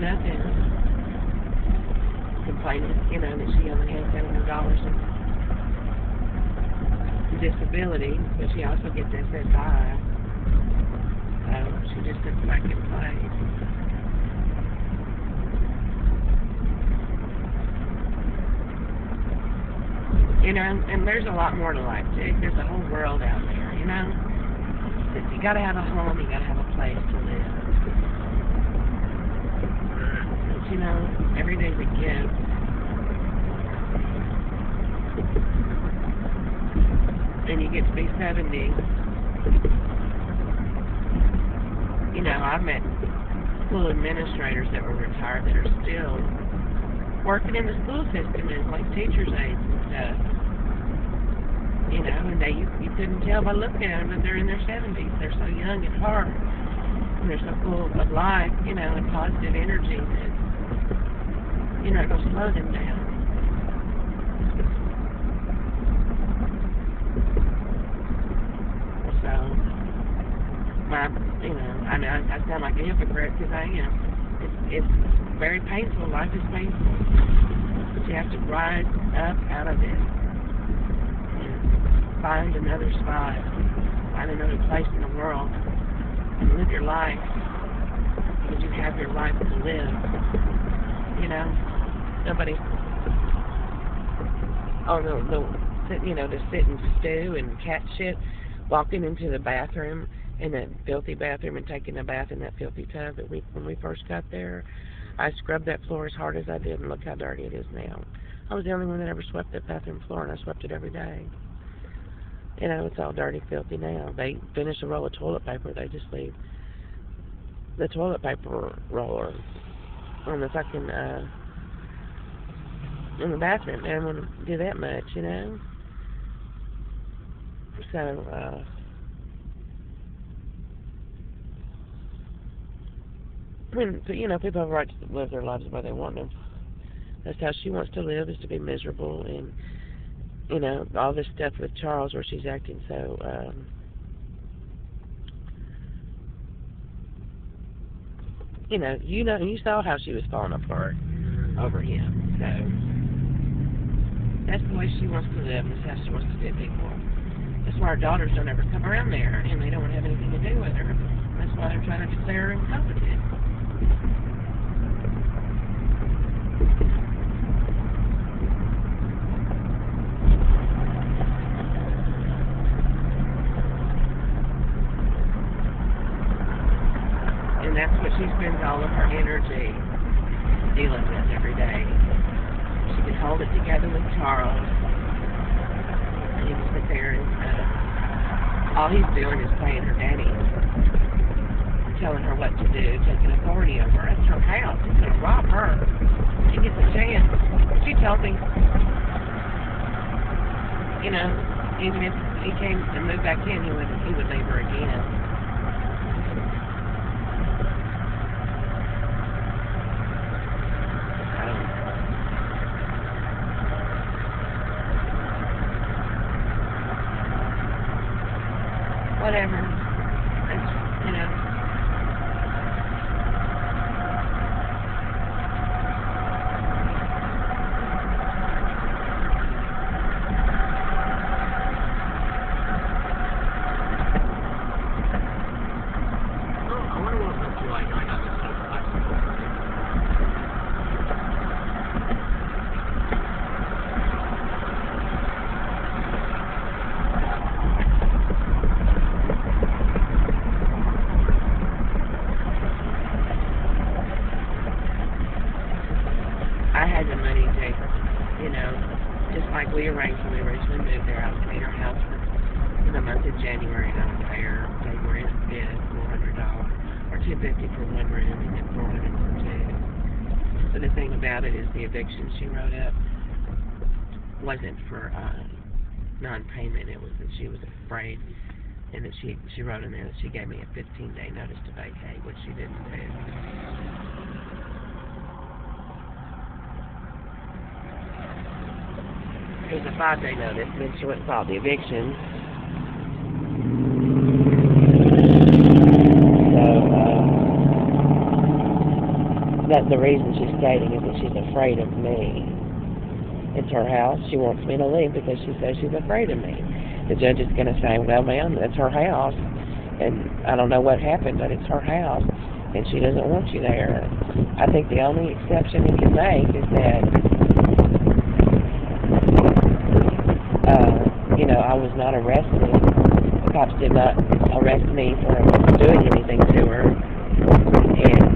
nothing. Complaining, that she only has $700 in disability, but she also gets SSI. So she just sits back and plays. And there's a lot more to life, too. There's a whole world out there, You gotta have a home, you gotta have a place to live. But, every day's a gift. And you get to be 70. I've met school administrators that were retired that are still working in the school system as like teachers' aides and stuff. And you couldn't tell by looking at them that they're in their 70s. They're so young at heart. And they're so full of life, and positive energy that, it'll slow them down. So, I sound like a hypocrite because I am. It's very painful. Life is painful. But you have to rise up out of it and find another spot, find another place in the world, and live your life because you have your life to live. Nobody. To sit and stew and cat shit, walking into the bathroom, in that filthy bathroom, and taking a bath in that filthy tub when we first got there. I scrubbed that floor as hard as I did, and look how dirty it is now. I was the only one that ever swept that bathroom floor, and I swept it every day. It's all dirty, filthy now. They finish a roll of toilet paper, they just leave the toilet paper roller on the fucking, in the bathroom. They don't want to do that much, So, people have a right to live their lives the way they want them. That's how she wants to live, is to be miserable. And, all this stuff with Charles where she's acting so, you saw how she was falling apart over him. So, that's the way she wants to live, and that's how she wants to see people. That's why her daughters don't ever come around there, and they don't want to have anything to do with her. That's why they're trying to declare her incompetent. And that's what she spends all of her energy dealing with every day. She can hold it together with Charles. And he can sit there and all he's doing is playing her daddy, telling her what to do, taking authority over her. That's her house. He's going to rob her. She gets a chance. She tells him, even if he came and moved back in, he would leave her again. Whatever. I had the money to, just like we arranged when we originally moved there. I was paying her house for the month of January, and I would pay her February and $500, or $250 for one room, and then $400 for two. So the thing about it is the eviction she wrote up wasn't for non-payment. It was that she was afraid, and that she wrote in there that she gave me a 15-day notice to vacate, which she didn't do. It was a 5-day notice, and then she went and filed the eviction. So, That the reason she's stating is that she's afraid of me. It's her house. She wants me to leave because she says she's afraid of me. The judge is going to say, well, ma'am, it's her house, and I don't know what happened, but it's her house, and she doesn't want you there. I think the only exception he can make is that, I was not arrested. The cops did not arrest me for doing anything to her, and,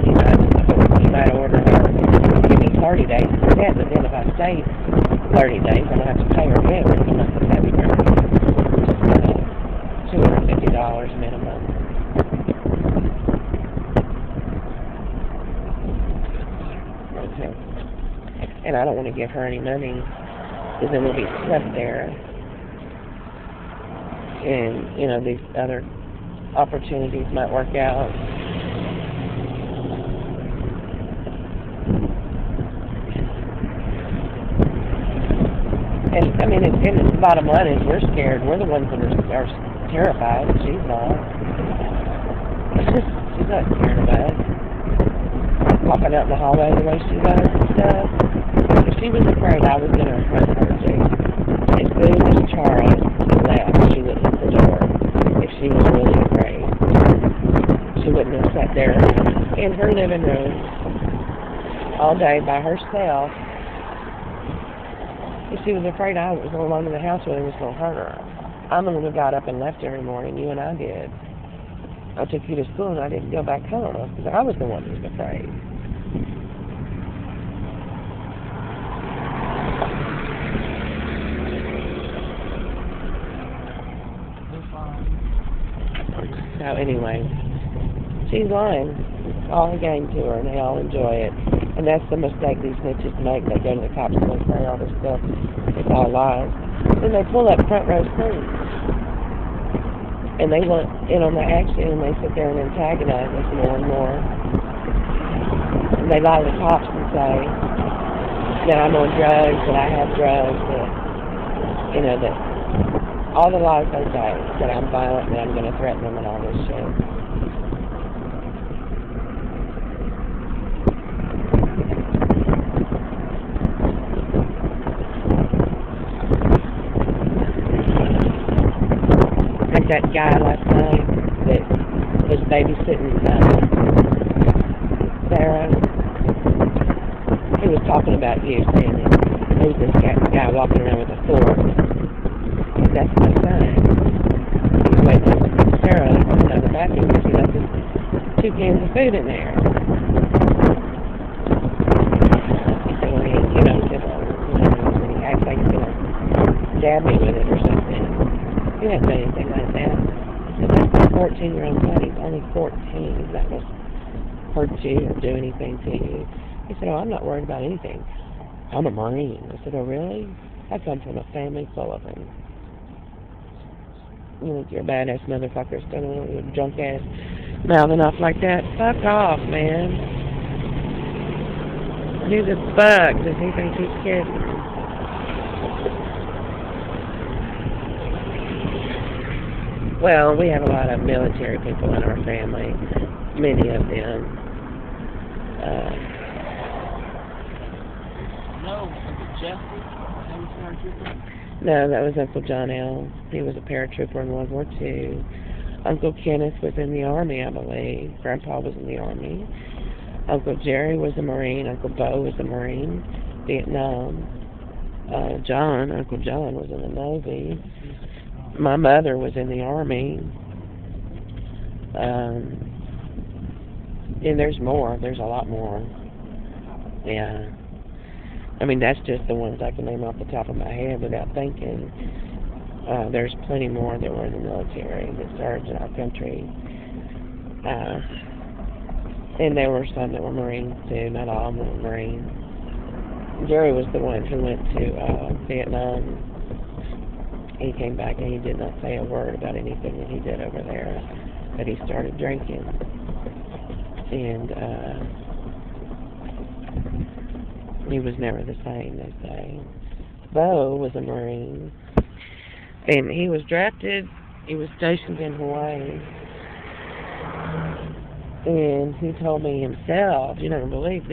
he might order her to give me 30 days instead, but then if I stay 30 days, I'm going to have to pay her rent for the month of February. $250 minimum. Okay. And I don't want to give her any money, because then we'll be stuck there. And, these other opportunities might work out. And, the bottom line is we're scared. We're the ones that are terrified. She's not. She's not scared of us. Walking out in the hallway the way she does and stuff. If she was afraid, I was going to hurt her too. As soon as Charles left, she would hit the door. If she was really afraid, she wouldn't have sat there in her living room all day by herself. If she was afraid I was alone in the house with her, it was going to hurt her. I'm the one who got up and left every morning. You and I did. I took you to school and I didn't go back home because I was the one who was afraid. So anyway, she's lying. It's all a game to her and they all enjoy it. And that's the mistake these snitches make. They go to the cops and they say all this stuff. It's all lies. Then they pull up front row seats. And they want in on the action and they sit there and antagonize us more and more. And they lie to the cops and say that I'm on drugs, that I have drugs, that all the lies they say, that I'm violent, that I'm going to threaten them and all this shit. Like that guy last night that was babysitting Sarah. He was talking about you, saying who's this guy walking around with a fork? That's my son. He's waiting for Sarah to come out of the bathroom because he left his 2 cans of food in there. He said, well, he acts like he's going to stab me with it or something. He hasn't done anything like that. I said, that's my 14-year-old son. He's only 14. He's not going to hurt you or do anything to you. He said, oh, I'm not worried about anything. I'm a Marine. I said, oh, really? I come from a family full of them. You think you're a badass motherfucker standing there with your drunk ass mouthing off like that? Fuck off, man. Who the fuck does he think he's kidding? Well, we have a lot of military people in our family. Many of them. No, that was Uncle John L. He was a paratrooper in World War II. Uncle Kenneth was in the Army, I believe. Grandpa was in the Army. Uncle Jerry was a Marine. Uncle Bo was a Marine. Vietnam. Uncle John was in the Navy. My mother was in the Army. And there's more. There's a lot more. Yeah. That's just the ones I can name off the top of my head without thinking. There's plenty more that were in the military that served in our country. And there were some that were Marines too. Not all of them were Marines. Jerry was the one who went to Vietnam. He came back and he did not say a word about anything that he did over there. But he started drinking. And he was never the same, they say. Bo was a Marine. And he was drafted. He was stationed in Hawaii. And he told me himself, you're not going to believe this.